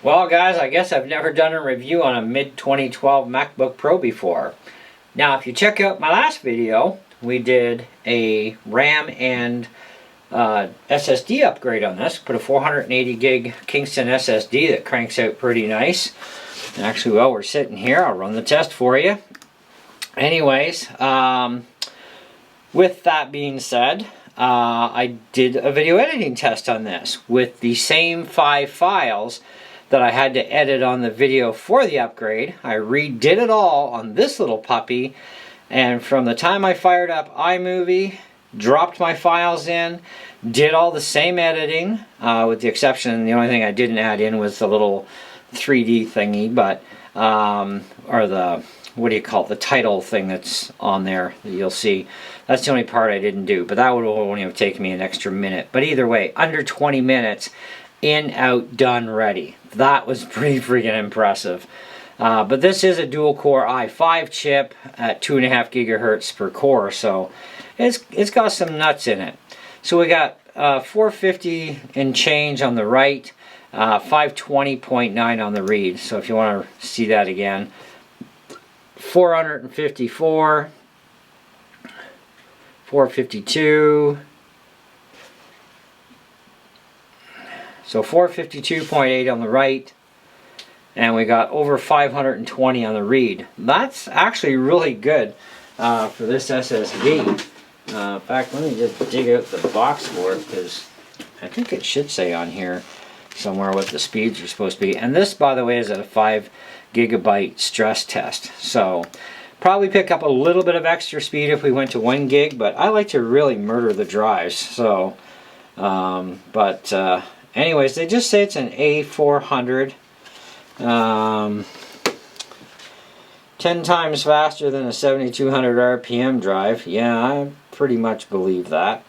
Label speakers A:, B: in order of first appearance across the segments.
A: Well guys, I guess I've never done a review on a mid-2012 MacBook Pro before. Now if you check out my last video, we did a RAM and SSD upgrade on this. Put a 480 gig Kingston SSD that cranks out pretty nice. And actually, while we're sitting here, I'll run the test for you. Anyways, with that being said, I did a video editing test on this with the same 5 files that I had to edit on the video for the upgrade. I redid it all on this little puppy, and from the time I fired up iMovie, dropped my files in, did all the same editing, with the exception, the only thing I didn't add in was the little 3D thingy, but, or the, what do you call it, the title thing that's on there that you'll see. That's the only part I didn't do, but that would only have taken me an extra minute. But either way, under 20 minutes, in, out, done, ready. That was pretty freaking impressive. But this is a dual-core i5 chip at 2.5 gigahertz per core, so it's got some nuts in it. So we got 450 and change on the write, 520.9 on the read. So if you want to see that again, 454, 452. So 452.8 on the write, and we got over 520 on the read. That's actually really good for this SSD. In fact, let me just dig out the box for it, because I think it should say on here somewhere what the speeds are supposed to be. And this, by the way, is at a 5 gigabyte stress test. So probably pick up a little bit of extra speed if we went to 1 gig, but I like to really murder the drives. So, anyways, they just say it's an A400. 10 times faster than a 7200 RPM drive. Yeah, I pretty much believe that.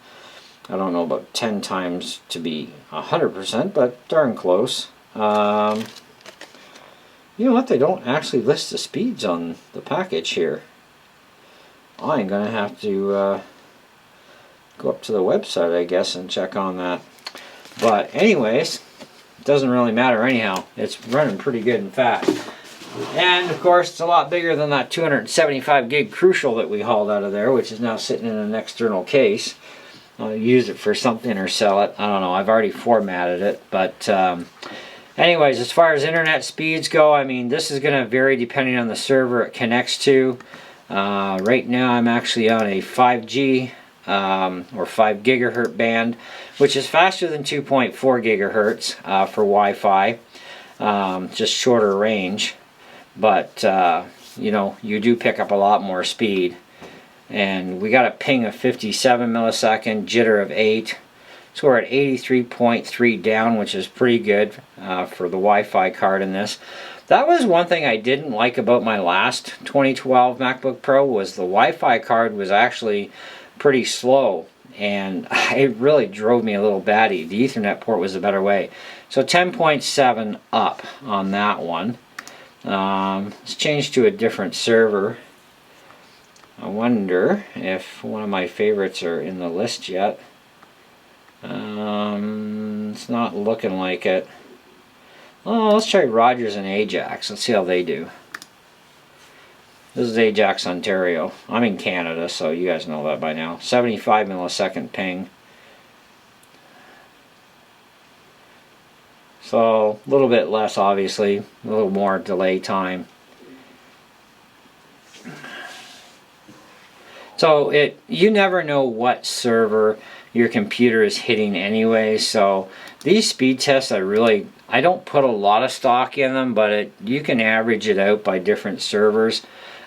A: I don't know about 10 times to be 100%, but darn close. You know what? They don't actually list the speeds on the package here. I'm going to have to go up to the website, I guess, and check on that. But anyways, it doesn't really matter anyhow. It's running pretty good and fast. And of course, it's a lot bigger than that 275 gig Crucial that we hauled out of there, which is now sitting in an external case. I'll use it for something or sell it. I don't know. I've already formatted it. But anyways, as far as internet speeds go, I mean, this is going to vary depending on the server it connects to. Right now, I'm actually on a 5G or 5 gigahertz band, which is faster than 2.4 gigahertz for Wi-Fi. Just shorter range. But, you know, you do pick up a lot more speed. And we got a ping of 57 millisecond, jitter of 8. So we're at 83.3 down, which is pretty good for the Wi-Fi card in this. That was one thing I didn't like about my last 2012 MacBook Pro, was the Wi-Fi card was actually pretty slow. And it really drove me a little batty. The Ethernet port was a better way. So 10.7 up on that one. Let's change to a different server. I wonder if one of my favorites are in the list yet. It's not looking like it. Oh, let's try Rogers and Ajax. Let's see how they do. This is Ajax, Ontario. I'm in Canada, so you guys know that by now. 75 millisecond ping. So a little bit less, obviously, a little more delay time. So you never know what server your computer is hitting anyway. So these speed tests, I don't put a lot of stock in them, but you can average it out by different servers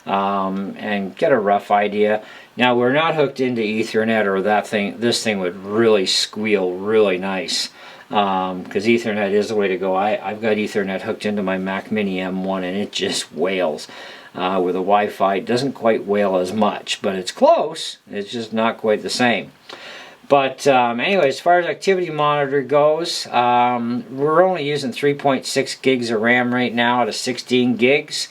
A: and get a rough idea. Now we're not hooked into Ethernet or that thing. This thing would really squeal really nice. Because Ethernet is the way to go. I've got Ethernet hooked into my Mac Mini M1 and it just wails. With the Wi-Fi, it doesn't quite wail as much, but it's close. It's just not quite the same. But anyway, as far as activity monitor goes, we're only using 3.6 gigs of RAM right now out of 16 gigs.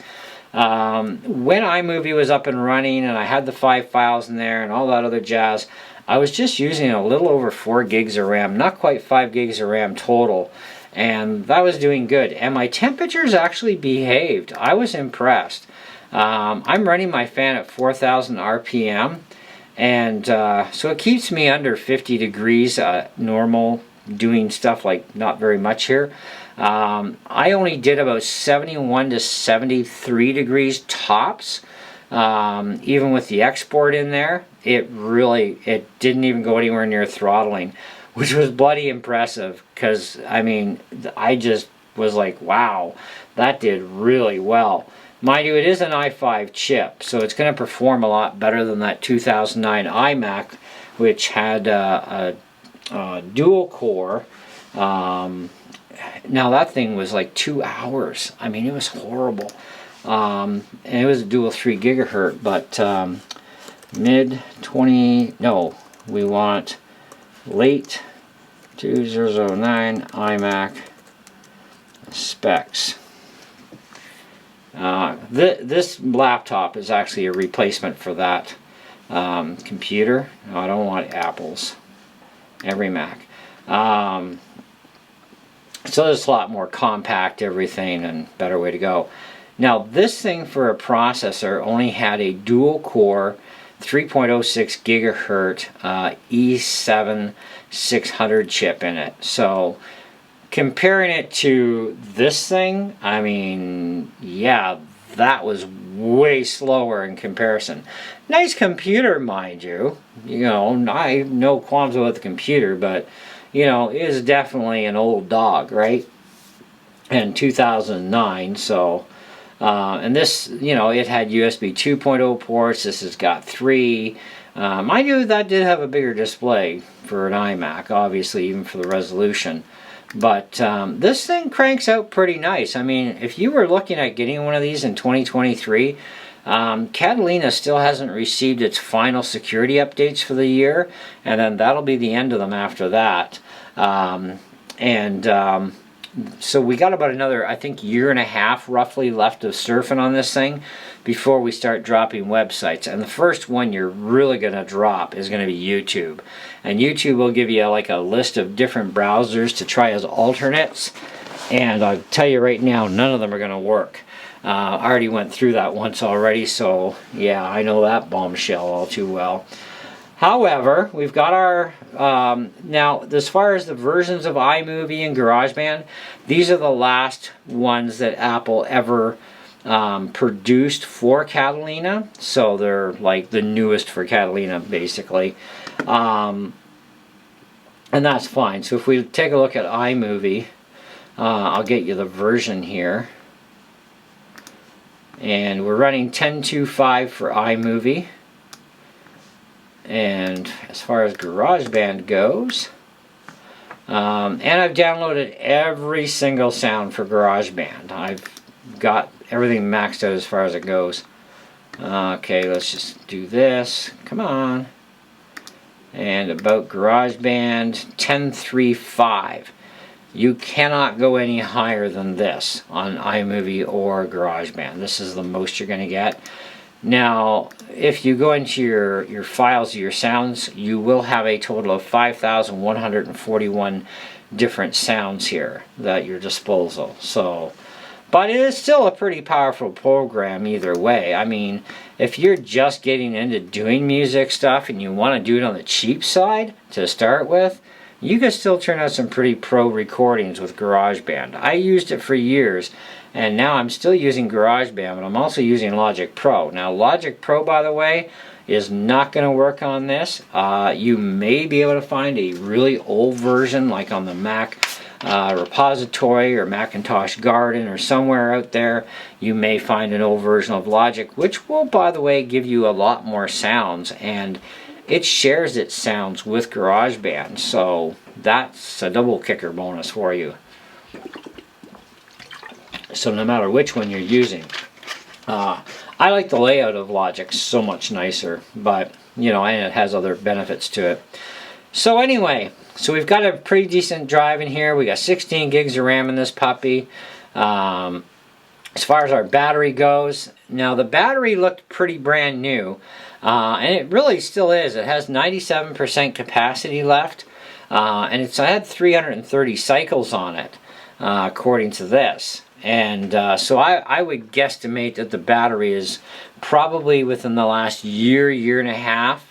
A: When iMovie was up and running and I had the 5 files in there and all that other jazz, I was just using a little over 4 gigs of RAM, not quite 5 gigs of RAM total. and that was doing good. And my temperatures actually behaved. I was impressed. I'm running my fan at 4,000 RPM, and so it keeps me under 50 degrees normal, doing stuff like not very much here. I only did about 71 to 73 degrees tops, even with the export in there. It didn't even go anywhere near throttling, which was bloody impressive, because I mean, I just was like, wow, that did really well. Mind you, it is an i5 chip, so it's going to perform a lot better than that 2009 iMac, which had a dual core. Now that thing was like 2 hours. I mean, it was horrible. And it was a dual 3 gigahertz, but we want late 2009 iMac specs. This laptop is actually a replacement for that computer. No, I don't want Apple's. Every Mac. So there's a lot more compact everything and better way to go. Now this thing for a processor only had a dual core 3.06 gigahertz E7 600 chip in it. So comparing it to this thing, I mean, yeah, that was way slower in comparison. Nice computer, mind you. You know, I have no qualms with the computer, but you know, it is definitely an old dog, right? And 2009, so and this, you know, it had USB 2.0 ports. This has got 3. Mind you, that did have a bigger display for an iMac, obviously, even for the resolution. But this thing cranks out pretty nice. I mean, if you were looking at getting one of these in 2023, Catalina still hasn't received its final security updates for the year, and then that'll be the end of them after that. So we got about another, I think, year and a half roughly left of surfing on this thing before we start dropping websites. And the first one you're really going to drop is going to be YouTube. And YouTube will give you like a list of different browsers to try as alternates. And I'll tell you right now, none of them are going to work. I already went through that once already, so yeah, I know that bombshell all too well. However, we've got our, now as far as the versions of iMovie and GarageBand, these are the last ones that Apple ever produced for Catalina, so they're like the newest for Catalina basically. And that's fine. So if we take a look at iMovie, I'll get you the version here. And we're running 10.2.5 for iMovie. And as far as GarageBand goes, and I've downloaded every single sound for GarageBand. I've got everything maxed out as far as it goes. Okay, let's just do this. Come on. And about GarageBand 10.3.5. You cannot go any higher than this on iMovie or GarageBand. This is the most you're going to get. Now, if you go into your files, your sounds, you will have a total of 5,141 different sounds here at your disposal. So, but it is still a pretty powerful program either way. I mean, if you're just getting into doing music stuff and you want to do it on the cheap side to start with, you can still turn out some pretty pro recordings with GarageBand. I used it for years, and now I'm still using GarageBand, but I'm also using Logic Pro. Now, Logic Pro, by the way, is not going to work on this. You may be able to find a really old version, like on the Mac repository or Macintosh Garden or somewhere out there. You may find an old version of Logic, which will, by the way, give you a lot more sounds, and it shares its sounds with GarageBand, so that's a double kicker bonus for you. So no matter which one you're using, I like the layout of Logic so much nicer, but you know, and it has other benefits to it. So anyway, so we've got a pretty decent drive in here. We got 16 gigs of RAM in this puppy. As far as our battery goes, now the battery looked pretty brand new. And it really still is. It has 97% capacity left, and I had 330 cycles on it. according to this. And so I would guesstimate that the battery is probably within the last year and a half.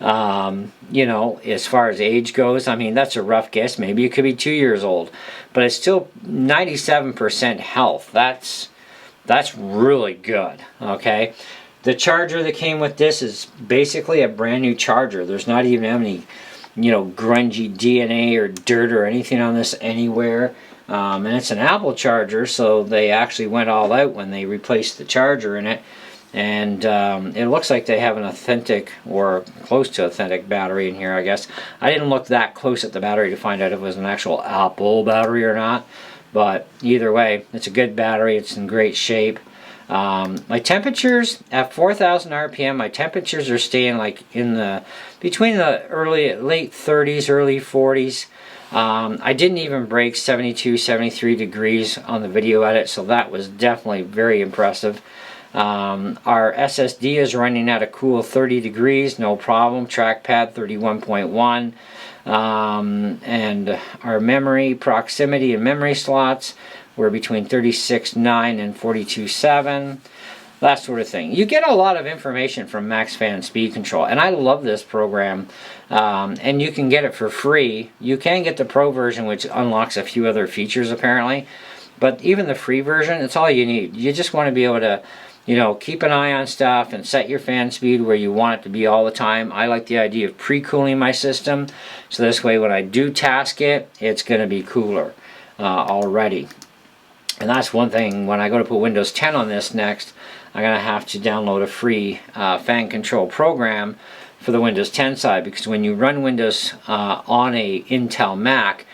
A: You know, as far as age goes, I mean, that's a rough guess. Maybe it could be 2 years old, but it's still 97% health. That's really good. Okay, the charger that came with this is basically a brand new charger. There's not even any, you know, grungy DNA or dirt or anything on this anywhere. And it's an Apple charger, so they actually went all out when they replaced the charger in it. And it looks like they have an authentic, or close to authentic, battery in here, I guess. I didn't look that close at the battery to find out if it was an actual Apple battery or not. But either way, it's a good battery. It's in great shape. My temperatures at 4,000 RPM, my temperatures are staying like in the between the late 30s, early 40s. I didn't even break 72, 73 degrees on the video edit, so that was definitely very impressive. Our SSD is running at a cool 30 degrees, no problem. Trackpad 31.1. And our memory, proximity and memory slots were between 36.9 and 42.7. That sort of thing. You get a lot of information from MaxFan Speed Control, and I love this program. And you can get it for free. You can get the Pro version, which unlocks a few other features apparently. But even the free version, it's all you need. You just want to be able to, you know, keep an eye on stuff and set your fan speed where you want it to be all the time. I like the idea of pre-cooling my system, so this way when I do task it, it's going to be cooler already. And that's one thing, when I go to put Windows 10 on this next, I'm going to have to download a free fan control program for the Windows 10 side, because when you run Windows on a Intel Mac,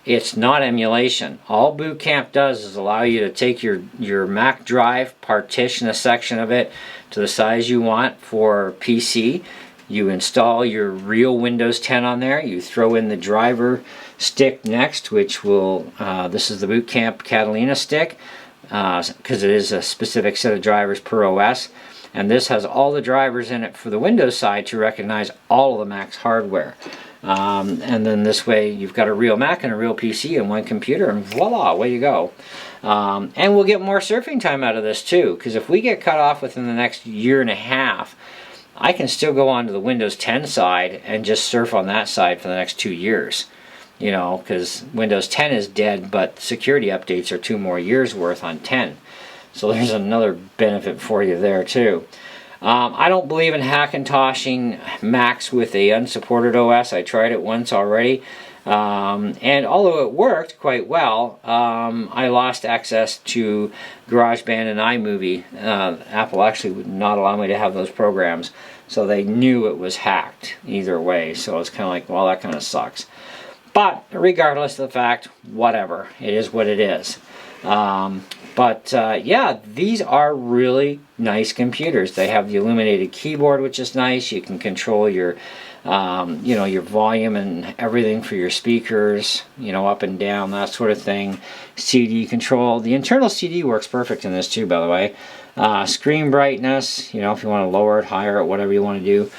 A: it's not emulation. All Bootcamp does is allow you to take your Mac drive, partition a section of it to the size you want for PC. You install your real Windows 10 on there. You throw in the driver stick next, which will, this is the Bootcamp Catalina stick, because it is a specific set of drivers per OS. And this has all the drivers in it for the Windows side to recognize all of the Mac's hardware. And then this way you've got a real Mac and a real PC in one computer, and voila, away you go. And we'll get more surfing time out of this too, because if we get cut off within the next year and a half, I can still go on to the Windows 10 side and just surf on that side for the next 2 years. You know, because Windows 10 is dead, but security updates are 2 more years worth on 10. So there's another benefit for you there too. I don't believe in hackintoshing Macs with a unsupported OS. I tried it once already. And although it worked quite well, I lost access to GarageBand and iMovie. Apple actually would not allow me to have those programs, so they knew it was hacked either way. So it's kind of like, well, that kind of sucks. But regardless of the fact, whatever, it is what it is. Yeah, these are really nice computers. They have the illuminated keyboard, which is nice. You can control your, you know, your volume and everything for your speakers, you know, up and down, that sort of thing. CD control. The internal CD works perfect in this too, by the way. Screen brightness, you know, if you want to lower it, higher it, whatever you want to do.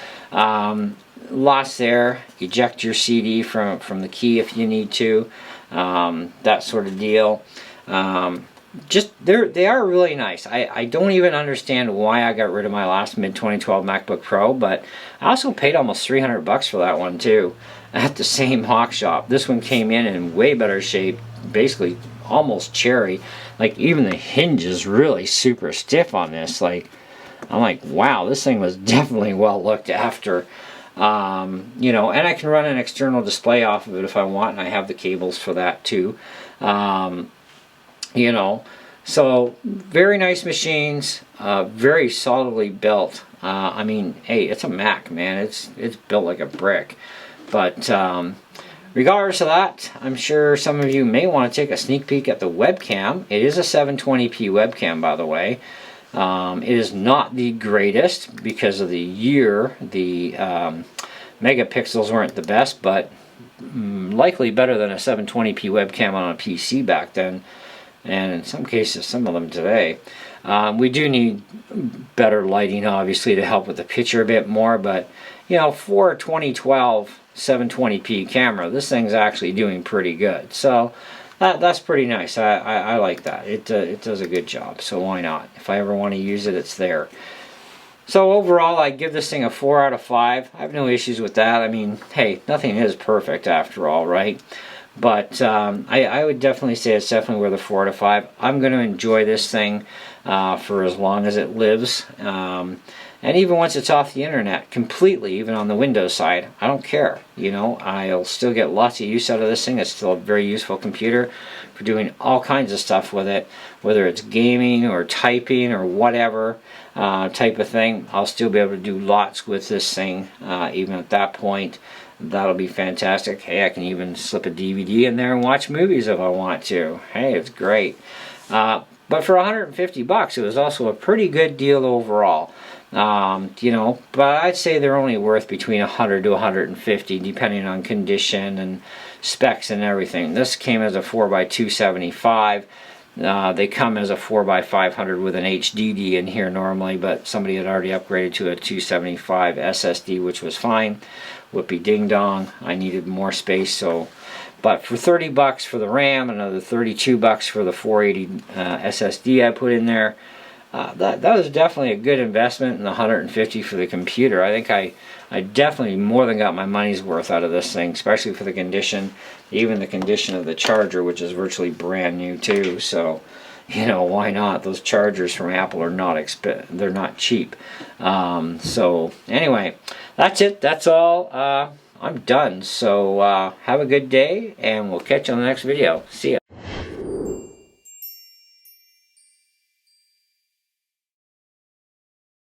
A: Lots there. Eject your CD from the key if you need to. That sort of deal. Just they are really nice. I don't even understand why I got rid of my last mid-2012 MacBook Pro, but I also paid almost $300 for that one too at the same hawk shop. This one came in way better shape, basically almost cherry. Like even the hinge is really super stiff on this. Like I'm like, wow, this thing was definitely well looked after. You know, and I can run an external display off of it if I want, and I have the cables for that too. You know, so very nice machines, very solidly built. I mean, hey, it's a Mac, man. It's built like a brick. But regardless of that, I'm sure some of you may want to take a sneak peek at the webcam. It is a 720p webcam, by the way. It is not the greatest because of the year. The megapixels weren't the best, but likely better than a 720p webcam on a PC back then, and in some cases some of them today. We do need better lighting, obviously, to help with the picture a bit more, but you know, for a 2012 720p camera, this thing's actually doing pretty good. So That's pretty nice. I like that. It does a good job, so why not? If I ever want to use it, it's there. So overall, I give this thing a 4 out of 5. I have no issues with that. I mean, hey, nothing is perfect after all, right? But I would definitely say it's definitely worth a 4 out of 5. I'm going to enjoy this thing for as long as it lives. And even once it's off the internet completely, even on the Windows side, I don't care. You know, I'll still get lots of use out of this thing. It's still a very useful computer for doing all kinds of stuff with it, whether it's gaming or typing or whatever type of thing. I'll still be able to do lots with this thing, even at that point. That'll be fantastic. Hey, I can even slip a DVD in there and watch movies if I want to. Hey, it's great. But for 150 bucks, it was also a pretty good deal overall. You know, but I'd say they're only worth between 100 to 150 depending on condition and specs and everything. This came as a 4x275. They come as a 4x500 with an HDD in here normally, but somebody had already upgraded to a 275 SSD, which was fine. Whoopie ding dong. I needed more space, so. But for 30 bucks for the RAM, another 32 bucks for the 480 SSD I put in there, that was definitely a good investment, and the 150 for the computer. I think I definitely more than got my money's worth out of this thing, especially for the condition, even the condition of the charger, which is virtually brand new too. So, you know, why not? Those chargers from Apple are not they're not cheap. So anyway, that's it. That's all. I'm done. So have a good day, and we'll catch you on the next video. See ya.